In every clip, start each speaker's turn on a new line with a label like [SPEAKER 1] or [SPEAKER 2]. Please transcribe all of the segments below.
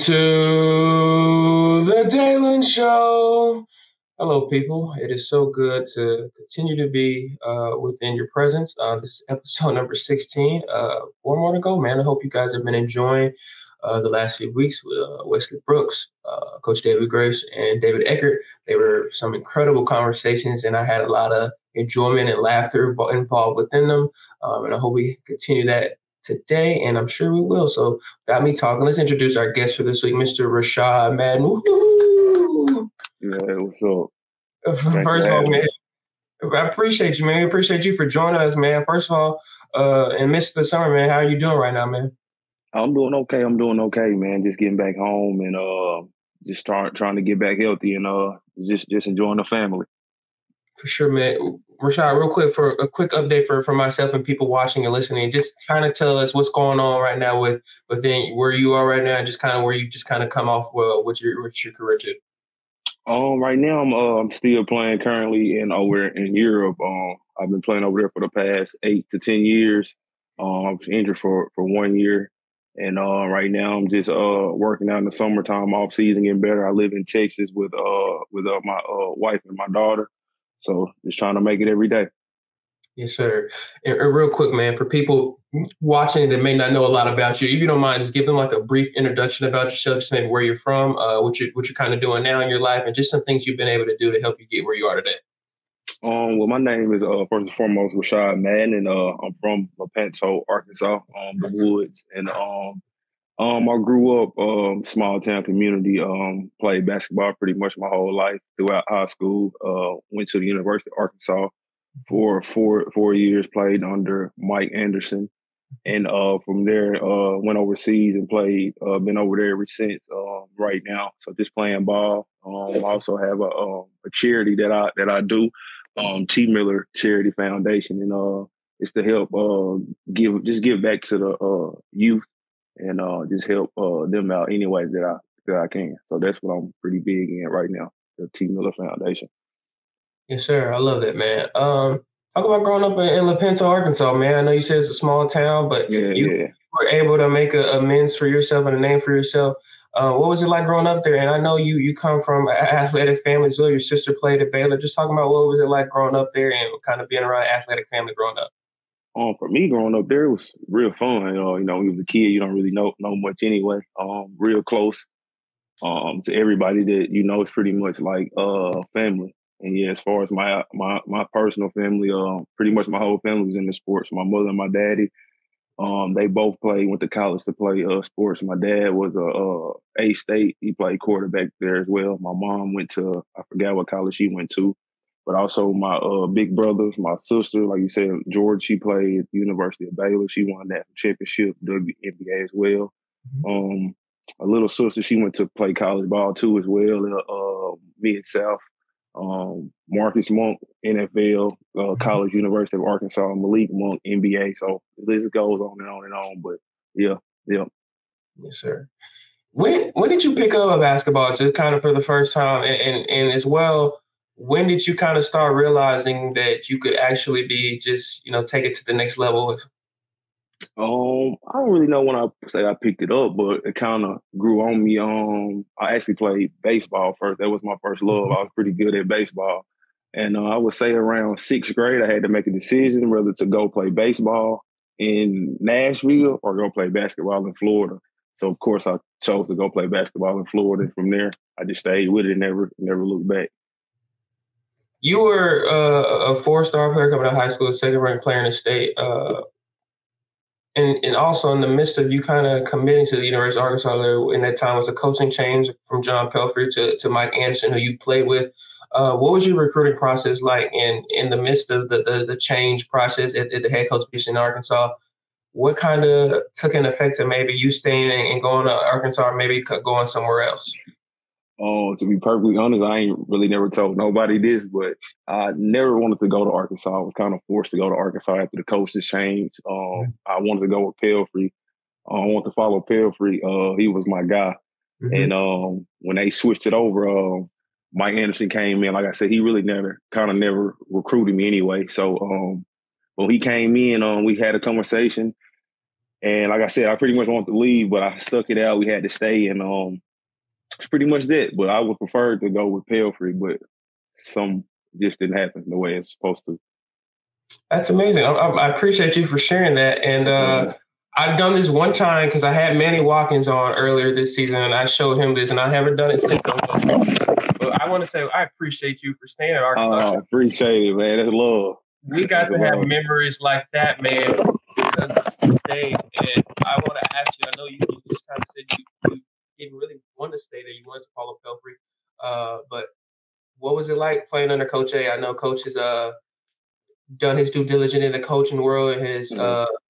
[SPEAKER 1] to the Dalen Show. Hello, people. It is so good to continue to be within your presence. This is episode number 16. One more to go, man. I hope you guys have been enjoying the last few weeks with Wesley Brooks, Coach David Grace, and David Eckert. They were some incredible conversations, and I had a lot of enjoyment and laughter involved within them. And I hope we continue that today, and I'm sure we will. So, without me talking, let's introduce our guest for this week, Mr. Rashad Madden. Woo-hoo!
[SPEAKER 2] Yeah, what's up?
[SPEAKER 1] First of all, man, I appreciate you, man. I appreciate you for joining us, man. First of all, in the midst of the summer, man, how are you doing right now, man?
[SPEAKER 2] I'm doing okay. Man. Just getting back home and just trying to get back healthy and just enjoying the family.
[SPEAKER 1] For sure, man. Rashad, real quick, for a quick update for myself and people watching and listening, just kind of tell us what's going on right now within where you are right now, and just kind of where you just kind of come off with your career to.
[SPEAKER 2] Right now I'm still playing currently over in Europe. I've been playing over there for the past 8 to 10 years. I was injured for 1 year. And right now I'm just working out in the summertime, off season, getting better. I live in Texas with my wife and my daughter. So just trying to make it every day.
[SPEAKER 1] Yes, sir. And real quick, man, for people watching that may not know a lot about you, if you don't mind, just give them like a brief introduction about yourself, just maybe where you're from, what you're kind of doing now in your life, and just some things you've been able to do to help you get where you are today.
[SPEAKER 2] Well, my name is first and foremost Rashad Madden, and I'm from Lepanto, Arkansas, the Woods, and I grew up small town community. Played basketball pretty much my whole life throughout high school. Went to the University of Arkansas for 4 years. Played under Mike Anderson, and from there went overseas and played. Been over there ever since. Right now, so just playing ball. I also have a charity that I do. T. Miller Charity Foundation, and it's to help give back to the youth and just help them out any way that I can. So that's what I'm pretty big in right now, the T. Miller Foundation.
[SPEAKER 1] Yes, sir. I love that, man. Talk about growing up in Lepanto, Arkansas, man. I know you said it's a small town, but you were able to make amends for yourself and a name for yourself. What was it like growing up there? And I know you come from an athletic family as well. Your sister played at Baylor. Just talking about what was it like growing up there and kind of being around an athletic family growing up.
[SPEAKER 2] For me, growing up there, it was real fun. When you was a kid, you don't really know much anyway. Real close to everybody that you know. It's pretty much like family. And yeah, as far as my personal family, pretty much my whole family was in the sports. My mother and my daddy, they both went to college to play sports. My dad was a A-State. He played quarterback there as well. My mom went to, I forgot what college she went to. But also my big brothers, my sister, like you said, George, she played at the University of Baylor. She won that championship, WNBA as well. A little sister, she went to play college ball too as well, Mid-South. Marcus Monk, NFL, College University of Arkansas, Malik Monk, NBA. So the list goes on and on and on. But yeah.
[SPEAKER 1] Yes, sir. When did you pick up basketball just kind of for the first time? And as well, when did you kind of start realizing that you could actually be just, take it to the next level?
[SPEAKER 2] I don't really know when I say I picked it up, but it kind of grew on me. I actually played baseball first. That was my first love. I was pretty good at baseball. And I would say around 6th grade, I had to make a decision whether to go play baseball in Nashville or go play basketball in Florida. So, of course, I chose to go play basketball in Florida. And from there, I just stayed with it and never looked back.
[SPEAKER 1] You were a 4-star player coming out of high school, second-ranked player in the state. And also in the midst of you kind of committing to the University of Arkansas, there in that time was a coaching change from John Pelfrey to Mike Anderson, who you played with. What was your recruiting process like in the midst of the change process at the head coach position in Arkansas? What kind of took an effect to maybe you staying and going to Arkansas or maybe going somewhere else?
[SPEAKER 2] To be perfectly honest, I ain't really never told nobody this, but I never wanted to go to Arkansas. I was kind of forced to go to Arkansas after the coaches changed. I wanted to go with Pelfrey. I wanted to follow Pelfrey. He was my guy. Mm-hmm. And when they switched it over, Mike Anderson came in. Like I said, he really never recruited me anyway. So when he came in, we had a conversation. And like I said, I pretty much wanted to leave, but I stuck it out. We had to stay, and it's pretty much that. But I would prefer to go with Pelfrey, but some just didn't happen the way it's supposed to.
[SPEAKER 1] That's amazing. I appreciate you for sharing that. And I've done this one time because I had Manny Watkins on earlier this season, and I showed him this, and I haven't done it since. But I want to say I appreciate you for staying at Arkansas.
[SPEAKER 2] Appreciate it, man. That's love.
[SPEAKER 1] We got to have memories like that, man, because of today. And I want to ask you. I know you just kind of said you didn't really want to stay there. You wanted to follow Pelfrey, but what was it like playing under Coach A? I know Coach is done his due diligence in the coaching world and has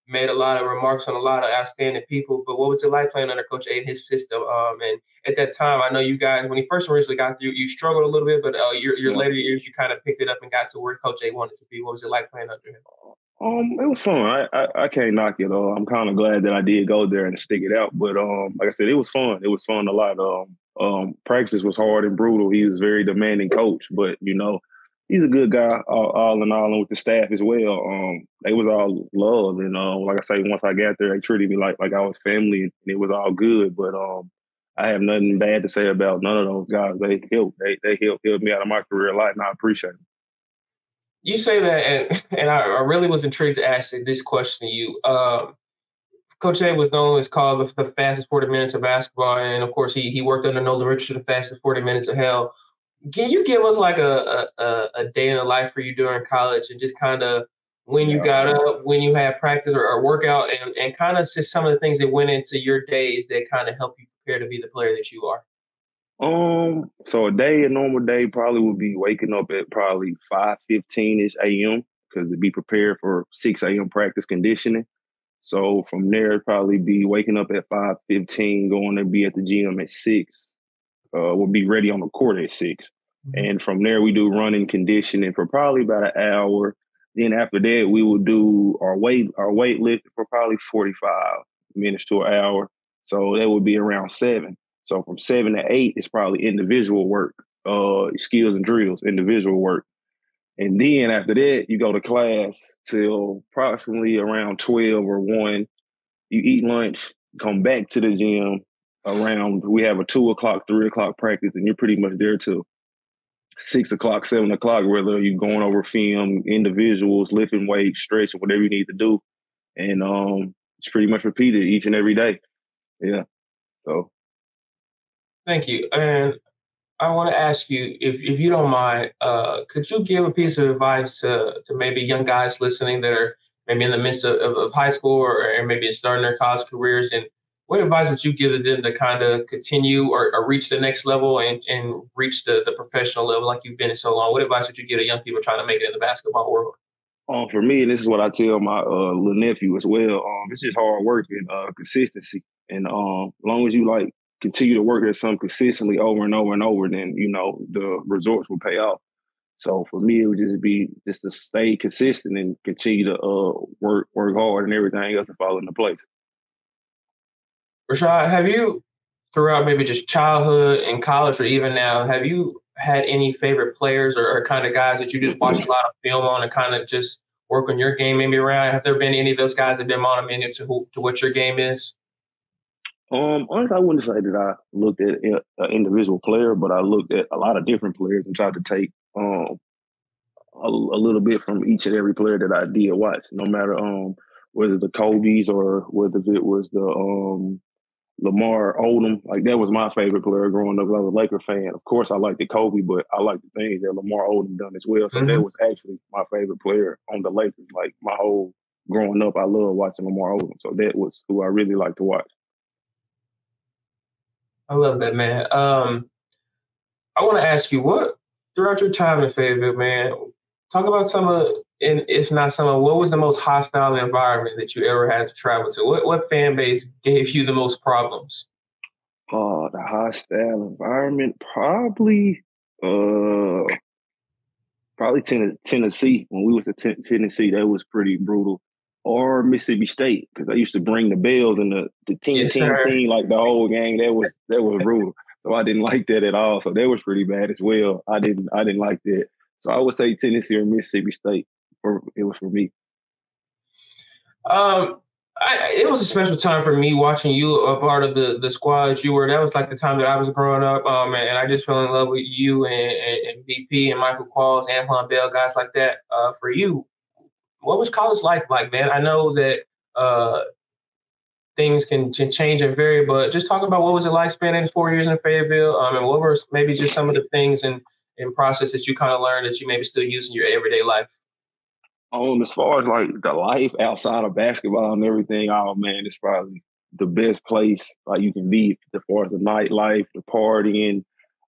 [SPEAKER 1] made a lot of remarks on a lot of outstanding people. But what was it like playing under Coach A and his system? And at that time, I know you guys, when he first originally got through, you struggled a little bit, but your later years, you kind of picked it up and got to where Coach A wanted to be. What was it like playing under him?
[SPEAKER 2] It was fun. I can't knock it. I'm kind of glad that I did go there and stick it out. But like I said, it was fun. It was fun a lot. Practice was hard and brutal. He was a very demanding coach, but he's a good guy, all in all, and with the staff as well. They was all love, and like I say, once I got there, they treated me like I was family, and it was all good. But I have nothing bad to say about none of those guys. They helped. They helped me out of my career a lot, and I appreciate it.
[SPEAKER 1] You say that, and I really was intrigued to ask this question to you. Coach A was known as called the fastest 40 minutes of basketball, and of course, he worked under Nolan Richardson, the fastest 40 minutes of hell. Can you give us like a day in the life for you during college and just kind of when you got up, when you had practice or workout, and kind of just some of the things that went into your days that kind of help you prepare to be the player that you are?
[SPEAKER 2] So a normal day probably would be waking up at probably 5:15 ish a.m. because to be prepared for 6 a.m. practice conditioning. So from there, it'd probably be waking up at 5:15, going to be at the gym at 6. We'll be ready on the court at 6. Mm-hmm. And from there, we do running conditioning for probably about an hour. Then after that, we will do our weight lift for probably 45 minutes to an hour. So that would be around 7. So from 7 to 8, it's probably individual work, skills and drills, individual work. And then after that, you go to class till approximately around 12 or 1. You eat lunch, come back to the gym around, we have a 2 o'clock, 3 o'clock practice, and you're pretty much there till 6 o'clock, 7 o'clock, whether you're going over film, individuals, lifting weights, stretching, whatever you need to do. And it's pretty much repeated each and every day. Yeah. So.
[SPEAKER 1] Thank you. And I want to ask you, if you don't mind, could you give a piece of advice to maybe young guys listening that are maybe in the midst of high school or maybe starting their college careers? And what advice would you give them to kind of continue or reach the next level and reach the professional level like you've been in so long? What advice would you give to young people trying to make it in the basketball world?
[SPEAKER 2] For me, and this is what I tell my little nephew as well, it's just hard work and consistency. And as long as you continue to work at something consistently over and over and over, then, the results will pay off. So for me, it would just be just to stay consistent and continue to work hard and everything else to fall into place.
[SPEAKER 1] Rashad, have you, throughout maybe just childhood and college or even now, have you had any favorite players or kind of guys that you just watch a lot of film on and kind of just work on your game maybe around? Have there been any of those guys that have been monumental to what your game is?
[SPEAKER 2] Honestly, I wouldn't say that I looked at an individual player, but I looked at a lot of different players and tried to take a little bit from each and every player that I did watch, no matter whether the Kobe's or whether it was the Lamar Odom. Like, that was my favorite player growing up. I was a Laker fan. Of course, I liked the Kobe, but I liked the things that Lamar Odom done as well. So that was actually my favorite player on the Lakers. Like, my whole growing up, I loved watching Lamar Odom. So that was who I really liked to watch.
[SPEAKER 1] I love that, man. I want to ask you, what throughout your time in Fayetteville, man, talk about some of, and if not some of, what was the most hostile environment that you ever had to travel to? What fan base gave you the most problems?
[SPEAKER 2] The hostile environment, probably Tennessee. When we was at Tennessee, that was pretty brutal. Or Mississippi State, because I used to bring the bells and the team, like the whole gang. That was brutal. So I didn't like that at all. So that was pretty bad as well. I didn't like that. So I would say Tennessee or Mississippi State. It was for me.
[SPEAKER 1] It was a special time for me watching you a part of the squad that you were. That was like the time that I was growing up, and I just fell in love with you and BP and Michael Qualls, Antoine Bell, guys like that. For you, what was college like, man? I know that uh, things can change and vary, but just talk about what was it like spending 4 years in Fayetteville, and what were maybe just some of the things and process that you kind of learned that you maybe still use in your everyday life.
[SPEAKER 2] As far as like the life outside of basketball and everything, oh man, it's probably the best place like you can be as far as the nightlife, the partying,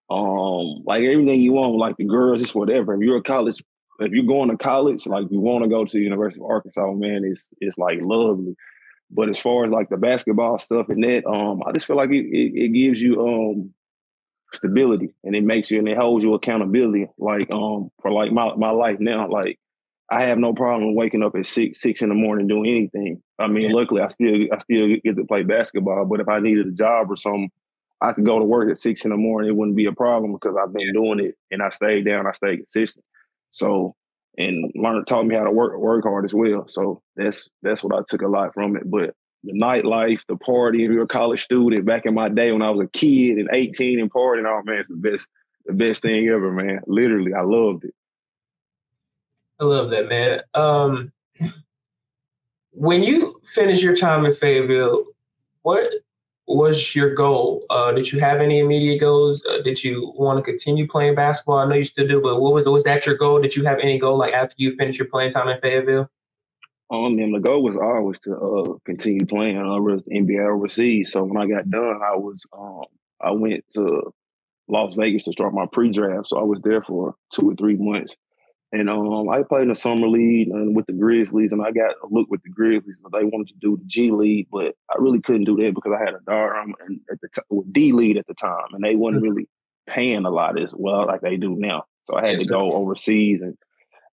[SPEAKER 2] like everything you want, like the girls, just whatever. If you're going to college, like you want to go to the University of Arkansas, man, it's like lovely. But as far as like the basketball stuff and that, I just feel like it gives you stability and it makes you and it holds you accountability. Like for like my life now, like I have no problem waking up at six in the morning doing anything. I mean,
[SPEAKER 1] Yeah,
[SPEAKER 2] luckily I still get to play basketball. But if I needed a job or something, I could go to work at 6 in the morning. It wouldn't be a problem because I've been doing it and I stayed down. I stayed consistent. So and taught me how to work hard as well. So that's what I took a lot from it. But the nightlife, the party, if you're a college student, back in my day when I was a kid and 18 and partying, oh man, it's the best thing ever, man. Literally, I loved it.
[SPEAKER 1] I love that, man. When you finish your time in Fayetteville, what was your goal? Did you have any immediate goals? Did you want to continue playing basketball? I know you still do, but was that your goal? Did you have any goal like after you finished your playing time in Fayetteville?
[SPEAKER 2] And the goal was always to continue playing NBA overseas. So when I got done, I went to Las Vegas to start my pre-draft. So I was there for 2 or 3 months. And I played in the summer league and with the Grizzlies, and I got a look with the Grizzlies. But they wanted to do the G League, but I really couldn't do that because I had a daughter and at the with D League at the time, and they wasn't really paying a lot as well like they do now. So I had
[SPEAKER 1] Yes,
[SPEAKER 2] to
[SPEAKER 1] sir.
[SPEAKER 2] go overseas and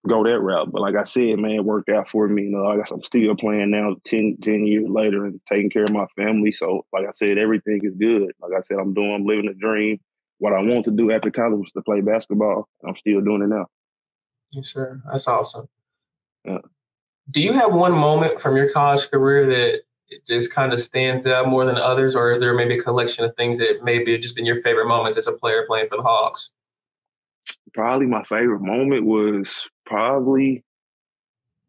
[SPEAKER 2] go that route. But like I said, man, it worked out for me. I guess I'm still playing now 10 years later and taking care of my family. So like I said, everything is good. Like I said, I'm living a dream. What I want to do after college was to play basketball. I'm still doing it now.
[SPEAKER 1] Yes, sir. That's awesome.
[SPEAKER 2] Yeah.
[SPEAKER 1] Do you have one moment from your college career that it just kind of stands out more than others, or is there maybe a collection of things that maybe have just been your favorite moments as a player playing for the Hawks?
[SPEAKER 2] Probably my favorite moment was probably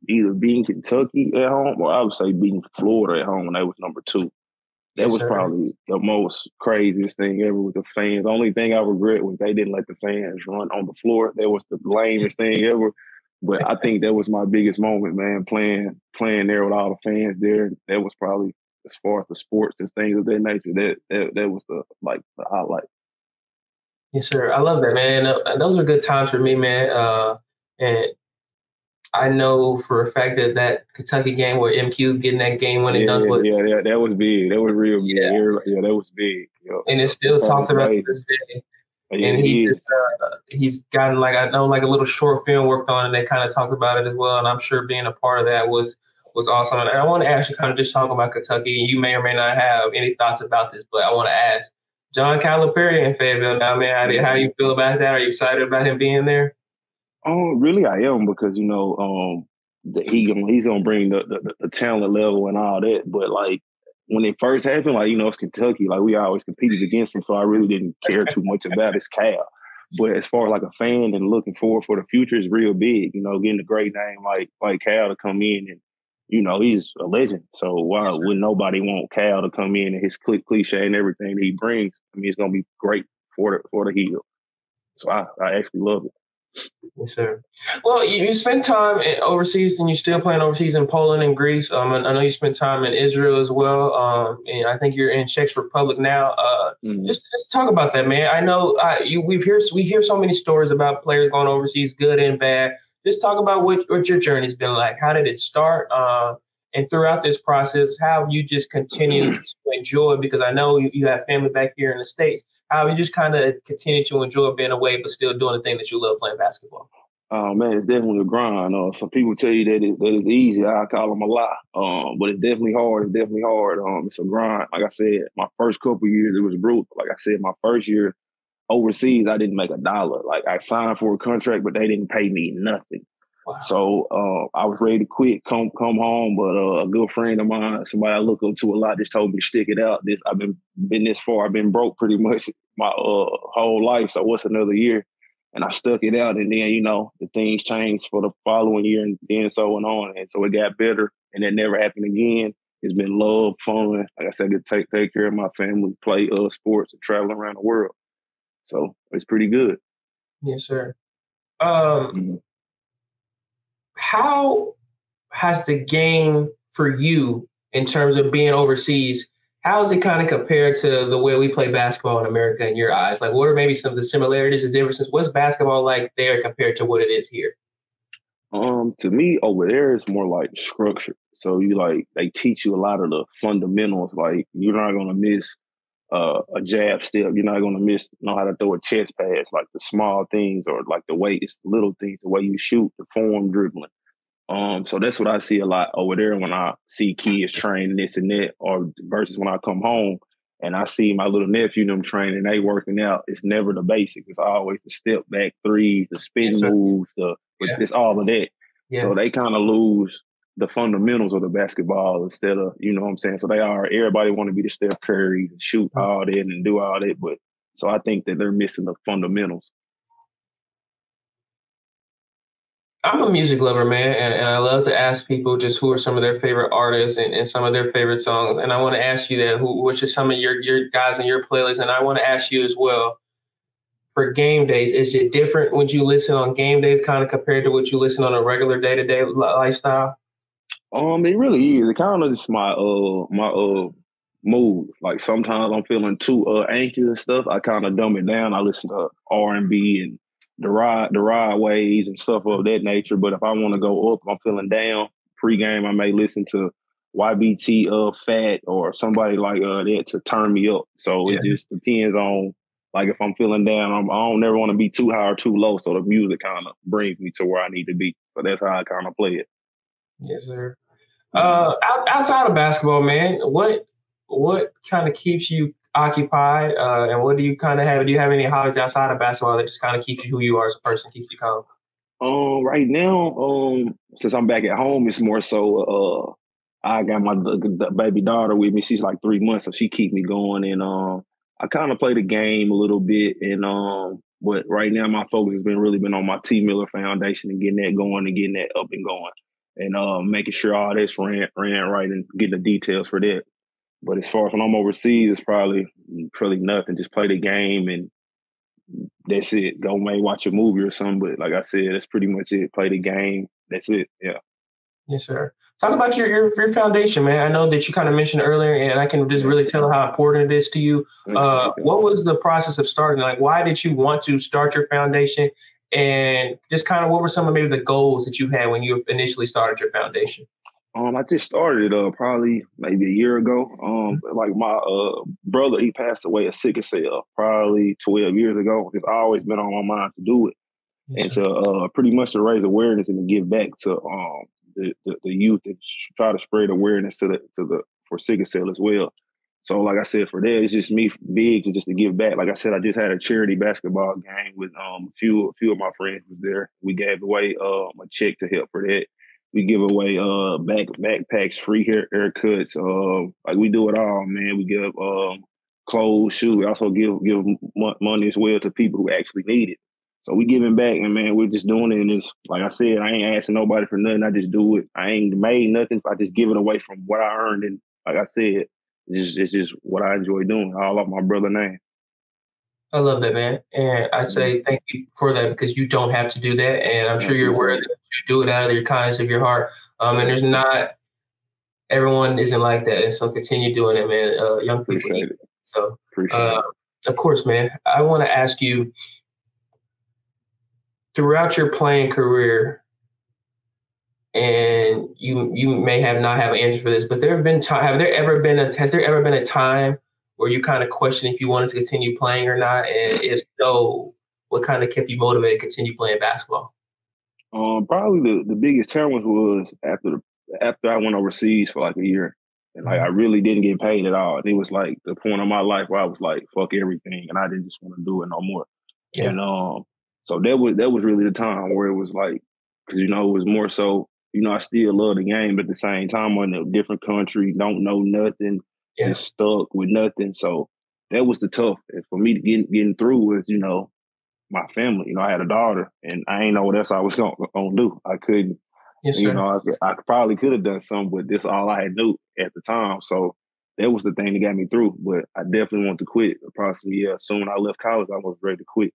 [SPEAKER 2] either beating Kentucky at home or I would say beating Florida at home when they was number two. That
[SPEAKER 1] Yes,
[SPEAKER 2] was
[SPEAKER 1] sir.
[SPEAKER 2] probably the most craziest thing ever with the fans. The only thing I regret was they didn't let the fans run on the floor. That was the lamest thing ever. But I think that was my biggest moment, man, playing there with all the fans there. That was probably as far as the sports and things of that nature. That was the highlight.
[SPEAKER 1] Yes, sir. I love that, man. Those are good times for me, man. And I know for a fact that that Kentucky game where MQ getting that game winning dunk
[SPEAKER 2] Yeah,
[SPEAKER 1] was,
[SPEAKER 2] yeah, that was big. That was real big.
[SPEAKER 1] yeah,
[SPEAKER 2] Yeah, that was big. Yeah,
[SPEAKER 1] and it's
[SPEAKER 2] yeah.
[SPEAKER 1] still
[SPEAKER 2] Probably
[SPEAKER 1] talked about to
[SPEAKER 2] saved it.
[SPEAKER 1] this day.
[SPEAKER 2] Yeah,
[SPEAKER 1] And
[SPEAKER 2] it is.
[SPEAKER 1] he's gotten like I know like a little short film worked on, and they kind of talked about it as well. And I'm sure being a part of that was awesome. And I want to ask you kind of just talk about Kentucky, and you may or may not have any thoughts about this, but I want to ask John Calipari in Fayetteville now, man. How do you feel about that? Are you excited about him being there?
[SPEAKER 2] Really, I am because he's gonna bring the talent level and all that. But like when it first happened, like it's Kentucky, like we always competed against him, so I really didn't care too much about his Cal. But as far as like a fan and looking forward for the future is real big. Getting a great name like Cal to come in and he's a legend. So why
[SPEAKER 1] Yes, sir.
[SPEAKER 2] would nobody want Cal to come in and his cliche and everything that he brings? I mean, it's gonna be great for the heel. So I actually love it.
[SPEAKER 1] Yes, sir. Well, you spent time overseas, and you're still playing overseas in Poland and Greece. And I know you spent time in Israel as well. And I think you're in Czech Republic now.
[SPEAKER 2] Mhm.
[SPEAKER 1] Just talk about that, man. I know we hear so many stories about players going overseas, good and bad. Just talk about what your journey's been like. How did it start? And throughout this process, how have you just continued to enjoy? Because I know you have family back here in the States. How have you just kind of continue to enjoy being away, but still doing the thing that you love playing basketball?
[SPEAKER 2] Oh man, it's definitely a grind. Some people tell you that it's easy. I call them a lie. But it's definitely hard. It's definitely hard. It's a grind. Like I said, my first couple years it was brutal. Like I said, my first year overseas, I didn't make $1. Like I signed for a contract, but they didn't pay me nothing.
[SPEAKER 1] Wow.
[SPEAKER 2] So I was ready to quit, come home, but a good friend of mine, somebody I look up to a lot, just told me to stick it out. I've been this far. I've been broke pretty much my whole life. So what's another year? And I stuck it out, and then the things changed for the following year, and then so and on, and so it got better, and that never happened again. It's been love, fun. Like I said, to take care of my family, play sports, and travel around the world. So it's pretty good.
[SPEAKER 1] Yes, sir. Um,
[SPEAKER 2] Mhm.
[SPEAKER 1] how has the game for you in terms of being overseas? How is it kind of compared to the way we play basketball in America in your eyes? Like, what are maybe some of the similarities and differences? What's basketball like there compared to what it is here?
[SPEAKER 2] To me, over there, it's more like structure. So they teach you a lot of the fundamentals. Like you're not gonna miss a jab step. You're not gonna know how to throw a chest pass, like the small things or like the way it's the little things, the way you shoot, the form dribbling. So that's what I see a lot over there when I see kids training this and that, or versus when I come home and I see my little nephew them training, they working out. It's never the basics. It's always the step back threes, the
[SPEAKER 1] Yes,
[SPEAKER 2] spin
[SPEAKER 1] sir.
[SPEAKER 2] moves, but
[SPEAKER 1] Yeah,
[SPEAKER 2] it's all of that. So
[SPEAKER 1] yeah.
[SPEAKER 2] they kind of lose the fundamentals of the basketball instead of, you know what I'm saying? So everybody want to be the Steph Curry and shoot all that and do all that. But so I think that they're missing the fundamentals.
[SPEAKER 1] I'm a music lover, man, and I love to ask people just who are some of their favorite artists and some of their favorite songs. And I want to ask you that, which is some of your guys in your playlist. And I want to ask you as well, for game days, is it different when you listen on game days, kind of compared to what you listen on a regular day to day lifestyle?
[SPEAKER 2] It really is. It kind of just my mood. Like sometimes I'm feeling too anxious and stuff. I kind of dumb it down. I listen to R&B and the ride waves and stuff of that nature. But if I want to go up, I'm feeling down. Pregame, I may listen to YBT Fat or somebody like that to turn me up. So
[SPEAKER 1] Yeah,
[SPEAKER 2] it just depends on like if I'm feeling down. I don't never want to be too high or too low. So the music kind of brings me to where I need to be. So that's how I kind of play it.
[SPEAKER 1] yes, sir.
[SPEAKER 2] Mhm.
[SPEAKER 1] Outside of basketball, man, what kind of keeps you occupied, and what do you kind of have? Do you have any hobbies outside of basketball that just kind of keeps you who you are as a person, keeps you calm?
[SPEAKER 2] Right now, since I'm back at home, it's more so I got my the baby daughter with me. She's like 3 months, so she keep me going, and I kind of play the game a little bit, and but right now my focus has been on my T Miller Foundation and getting that going and getting that up and going, and making sure all this ran right and getting the details for that. But as far as when I'm overseas, it's probably nothing. Just play the game and that's it. Go maybe watch a movie or something. But like I said, that's pretty much it. Play the game. That's it. Yeah.
[SPEAKER 1] Yes, sir. Talk about your foundation, man. I know that you kind of mentioned earlier, and I can just
[SPEAKER 2] Yeah.
[SPEAKER 1] really tell how important it is to you.
[SPEAKER 2] Okay.
[SPEAKER 1] What was the process of starting? Like, why did you want to start your foundation? And just kind of what were some of maybe the goals that you had when you initially started your foundation?
[SPEAKER 2] I just started probably maybe a year ago. Like my brother, he passed away of sickle cell probably 12 years ago. It's always been on my mind to do it
[SPEAKER 1] Yes,
[SPEAKER 2] and
[SPEAKER 1] sir.
[SPEAKER 2] to pretty much to raise awareness and to give back to the youth and try to spread awareness to the for sickle cell as well. So like I said, for that, it's just me big and just to give back. Like I said, I just had a charity basketball game with a few of my friends was there. We gave away a check to help for that. We give away backpacks, free haircuts. Like we do it all, man. We give clothes, shoes. We also give money as well to people who actually need it. So we giving back, and man, we're just doing it. And it's like I said, I ain't asking nobody for nothing. I just do it. I ain't made nothing. I just give it away from what I earned. And like I said, it's just what I enjoy doing. All off my brother name.
[SPEAKER 1] I love that, man. And I
[SPEAKER 2] Mhm.
[SPEAKER 1] say thank you for that because you don't have to do that. And I'm
[SPEAKER 2] I
[SPEAKER 1] sure you're aware
[SPEAKER 2] appreciate
[SPEAKER 1] that
[SPEAKER 2] it.
[SPEAKER 1] you do it out of your kindness of your heart. And
[SPEAKER 2] Yeah,
[SPEAKER 1] there's not everyone isn't like that, and so continue doing it, man. Young people need
[SPEAKER 2] appreciate
[SPEAKER 1] it.
[SPEAKER 2] it.
[SPEAKER 1] So,
[SPEAKER 2] Appreciate
[SPEAKER 1] uh,
[SPEAKER 2] it.
[SPEAKER 1] of course, man. I want to ask you throughout your playing career, and you may have not have an answer for this, but there have been time. Has there ever been a time where you kind of question if you wanted to continue playing or not, and if so, what kind of kept you motivated to continue playing basketball?
[SPEAKER 2] Probably the biggest challenge was after I went overseas for like a year, and like I
[SPEAKER 1] Mhm.
[SPEAKER 2] really didn't get paid at all. It was like the point of my life where I was like, fuck everything, and I didn't just want to do it no more.
[SPEAKER 1] Yeah.
[SPEAKER 2] And so that was really the time where it was like because it was more so. I still love the game, but at the same time, I'm in a different country, don't know nothing,
[SPEAKER 1] Yeah.
[SPEAKER 2] just stuck with nothing. So that was the tough. And for me to getting through was, my family. I had a daughter, and I ain't know what else I was gonna do. I couldn't.
[SPEAKER 1] Yes, sir.
[SPEAKER 2] I probably could have done something, but this all I had knew at the time. So that was the thing that got me through. But I definitely want to quit. Approximately, yeah. Soon when I left college, I was ready to quit.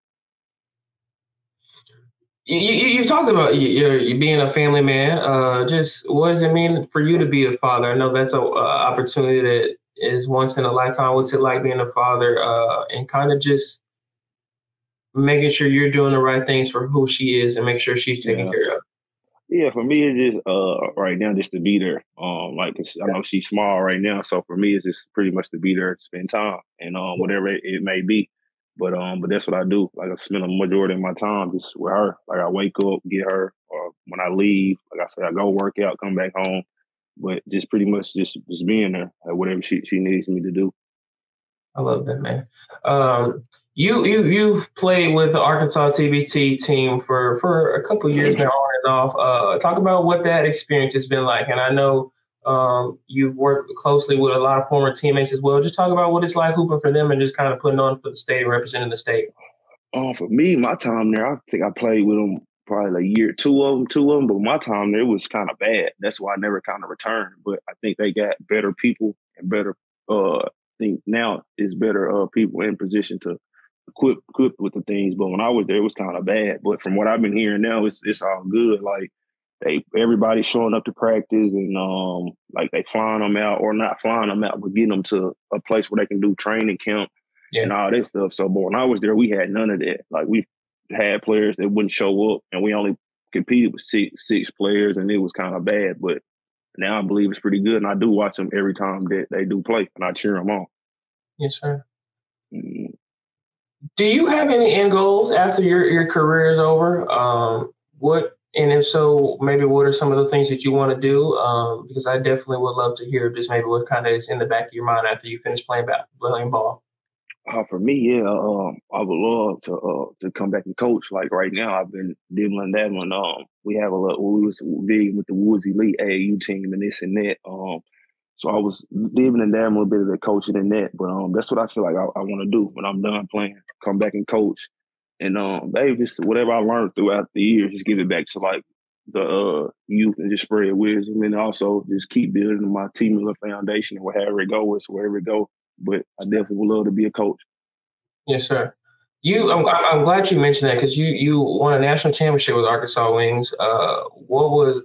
[SPEAKER 1] You talked about you being a family man. Just what does it mean for you to be a father? I know that's a opportunity that is once in a lifetime. What's it like being a father? And kind of just making sure you're doing the right things for who she is and make sure she's taken
[SPEAKER 2] Yeah.
[SPEAKER 1] care of.
[SPEAKER 2] Yeah, for me it's just right now just to be there. Like I know she's small right now, so for me it's just pretty much to be there, to spend time, and whatever it may be. But that's what I do. Like I spend a majority of my time just with her. Like I wake up, get her, or when I leave, like I said, I go work out, come back home. But just pretty much just being there, like whatever she needs me to do.
[SPEAKER 1] I love that, man. You've played with the Arkansas TBT team for a couple years now, on and off. Talk about what that experience has been like. And I know you've worked closely with a lot of former teammates as well. Just talk about what it's like hooping for them and just kind of putting on for the state and representing the state.
[SPEAKER 2] For me, my time there, I think I played with them probably a year, two of them. But my time there was kind of bad. That's why I never kind of returned. But I think they got better people and better. I think now is better people in position to equip with the things. But when I was there, it was kind of bad. But from what I've been hearing now, it's all good. Like everybody's showing up to practice and like they flying them out or not flying them out, but getting them to a place where they can do training camp
[SPEAKER 1] Yeah.
[SPEAKER 2] and all that stuff. So, but when I was there, we had none of that. Like we had players that wouldn't show up, and we only competed with six players, and it was kind of bad. But now I believe it's pretty good, and I do watch them every time that they do play, and I cheer them on.
[SPEAKER 1] Yes, sir.
[SPEAKER 2] Mm.
[SPEAKER 1] Do you have any end goals after your career is over? What and if so, maybe what are some of the things that you want to do? Because I definitely would love to hear just maybe what kind of is in the back of your mind after you finish playing ball.
[SPEAKER 2] For me, yeah, I would love to come back and coach. Like right now, I've been dibbling dabbling. We have a lot. We was big with the Woods Elite AAU team and this and that. So I was dibbling and dabbling a little bit of the coaching and that. But that's what I feel like I want to do when I'm done playing. Come back and coach, and baby, just whatever I learned throughout the years, just give it back to like the youth and just spread wisdom, and also just keep building my team and foundation, wherever it goes, wherever it goes. But I definitely would love to be a coach.
[SPEAKER 1] Yes, sir. I'm glad you mentioned that because you won a national championship with Arkansas Wings. What was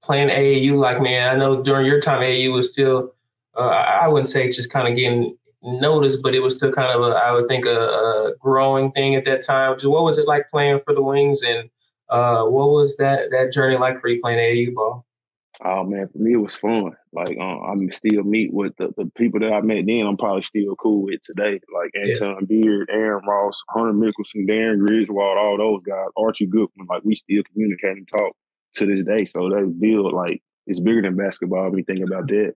[SPEAKER 1] playing AAU like, man? I know during your time AAU was still, I wouldn't say just kind of getting noticed, but it was still kind of I would think a growing thing at that time. Just what was it like playing for the Wings, and what was that journey like for you playing AAU ball?
[SPEAKER 2] Oh man, for me it was fun. Like I'm still meet with the people that I met then. I'm probably still cool with today. Like
[SPEAKER 1] Yeah,
[SPEAKER 2] Anton Beard, Aaron Ross, Hunter Mickelson, Darren Griswold, all those guys. Archie Goodman. Like we still communicate and talk to this day. So they build like it's bigger than basketball. When you think about that.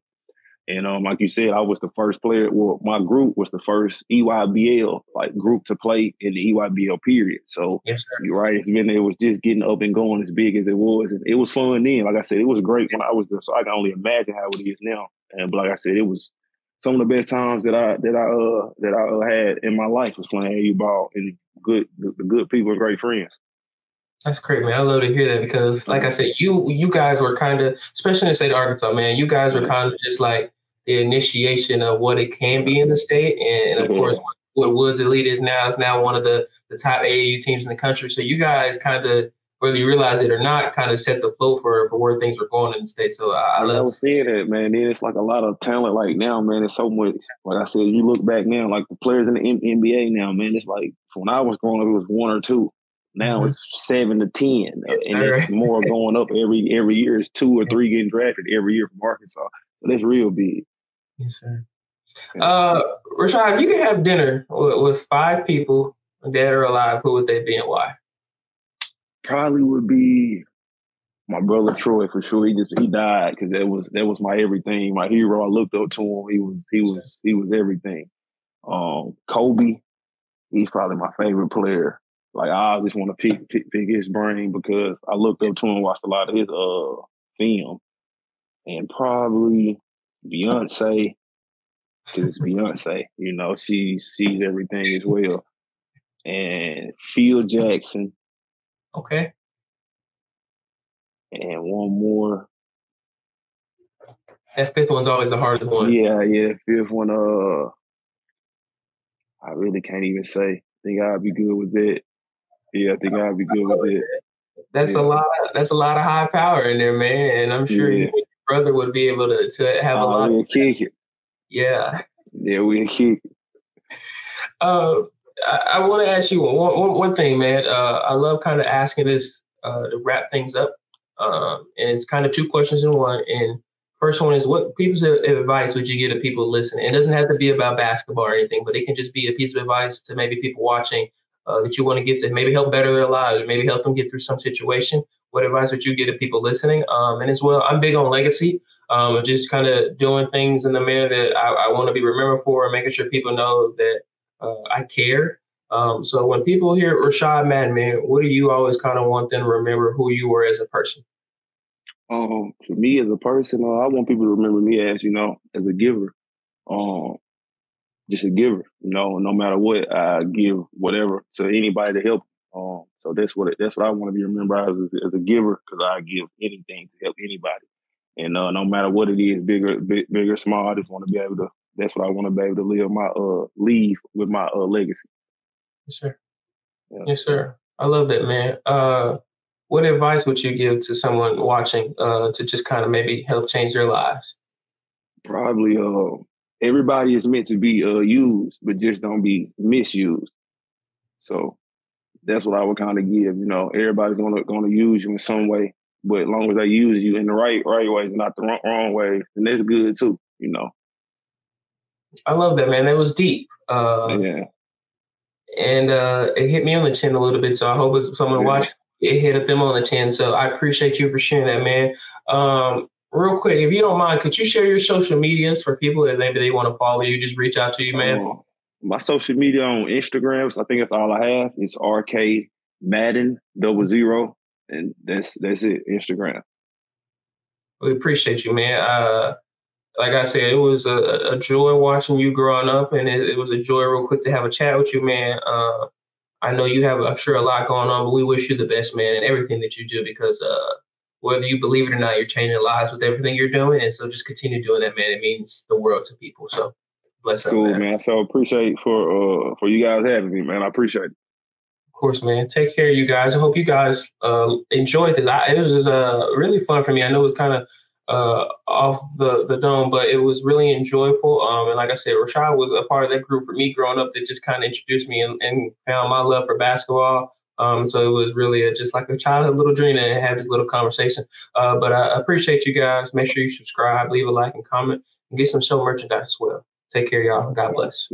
[SPEAKER 2] And like you said, I was the first player. Well, my group was the first EYBL like group to play in the EYBL period. So
[SPEAKER 1] yes, sir.
[SPEAKER 2] you're right. It was just getting up and going as big as it was, and it was fun then. Like I said, it was great when I was there. So I can only imagine how it is now. And but like I said, it was some of the best times that I had in my life was playing AU ball and the good people and great friends.
[SPEAKER 1] That's great, man. I love to hear that because, like I said, you guys were kind of, especially in the state of Arkansas, man. You guys were kind of just like the initiation of what it can be in the state, and of course, what Woods Elite is now one of the top AAU teams in the country. So you guys kind of, whether you realize it or not, kind of set the flow for where things were going in the state. So I
[SPEAKER 2] Yeah, I
[SPEAKER 1] love.
[SPEAKER 2] was saying that, man. Then it's like a lot of talent. Like now, man, it's so much. Like I said, you look back now, like the players in the NBA now, man. It's like when I was growing up, it was one or two. Now
[SPEAKER 1] Mhm.
[SPEAKER 2] it's 7 to 10,
[SPEAKER 1] Yes,
[SPEAKER 2] and it's
[SPEAKER 1] sir.
[SPEAKER 2] more going up every year. It's two or three getting drafted every year from Arkansas. So that's real big.
[SPEAKER 1] Yes, sir.
[SPEAKER 2] Yeah.
[SPEAKER 1] Rashad, if you could have dinner with five people, dead or alive, who would they be and why?
[SPEAKER 2] Probably would be my brother Troy for sure. He died because that was my everything, my hero. I looked up to him. He was everything. Kobe, he's probably my favorite player. Like I just want to pick his brain because I looked up to him, watched a lot of his film, and probably Beyonce, because it's Beyonce. You know, she's everything as well. And Phil Jackson.
[SPEAKER 1] Okay.
[SPEAKER 2] And one more.
[SPEAKER 1] That fifth one's always the hardest one.
[SPEAKER 2] Yeah. Fifth one, I really can't even say. I think I'd be good with that. Yeah, I think I'd be good with it.
[SPEAKER 1] That's a lot. That's a lot of high power in there, man. And I'm sure your brother would be able to have a lot.
[SPEAKER 2] We'll kick it.
[SPEAKER 1] Yeah.
[SPEAKER 2] Yeah, we'll kick it.
[SPEAKER 1] I want to ask you one thing, man. I love kind of asking this to wrap things up. And it's kind of two questions in one. And first one is, what piece of advice would you give to people listening? It doesn't have to be about basketball or anything, but it can just be a piece of advice to maybe people watching that you want to get to maybe help better their lives, maybe help them get through some situation. What advice would you give to people listening? And as well, I'm big on legacy. Just kind of doing things in the manner that I want to be remembered for, and making sure people know that I care. So when people hear Rashad Madden, man, what do you always kind of want them to remember who you were as a person?
[SPEAKER 2] For me as a person, I want people to remember me as, as a giver. Just a giver, no matter what, I give whatever to anybody to help. So that's what I want to be remembered as a giver, because I give anything to help anybody. And no matter what it is, big or small, I just want to be able to. That's what I want to be able to leave with my legacy.
[SPEAKER 1] Yes, sir. Yeah. Yes, sir. I love that, man. What advice would you give to someone watching to just kind of maybe help change their lives?
[SPEAKER 2] Probably, everybody is meant to be used, but just don't be misused. So that's what I would kind of give. Everybody's gonna use you in some way, but as long as they use you in the right ways, not the wrong way, then that's good too.
[SPEAKER 1] I love that, man. That was deep.
[SPEAKER 2] Yeah.
[SPEAKER 1] And it hit me on the chin a little bit. So I hope if someone watched, it hit them on the chin. So I appreciate you for sharing that, man. Real quick, if you don't mind, could you share your social medias for people that maybe they want to follow you? Just reach out to you, man.
[SPEAKER 2] My social media on Instagram, so I think that's all I have. It's RK Madden 00, and that's it. Instagram.
[SPEAKER 1] We appreciate you, man. Like I said, it was a joy watching you growing up, and it was a joy real quick to have a chat with you, man. I know you have, I'm sure, a lot going on, but we wish you the best, man, in everything that you do, because whether you believe it or not, you're changing lives with everything you're doing. And so just continue doing that, man. It means the world to people. So bless up,
[SPEAKER 2] cool, man. So appreciate for you guys having me, man. I appreciate it.
[SPEAKER 1] Of course, man. Take care, you guys. I hope you guys enjoyed this. It was just really fun for me. I know it was kind of off the dome, but it was really enjoyable. And like I said, Rashad was a part of that group for me growing up that just kind of introduced me and found my love for basketball. So it was really just like a childhood little dream to have this little conversation. But I appreciate you guys. Make sure you subscribe, leave a like and comment, and get some show merchandise as well. Take care, y'all. God bless.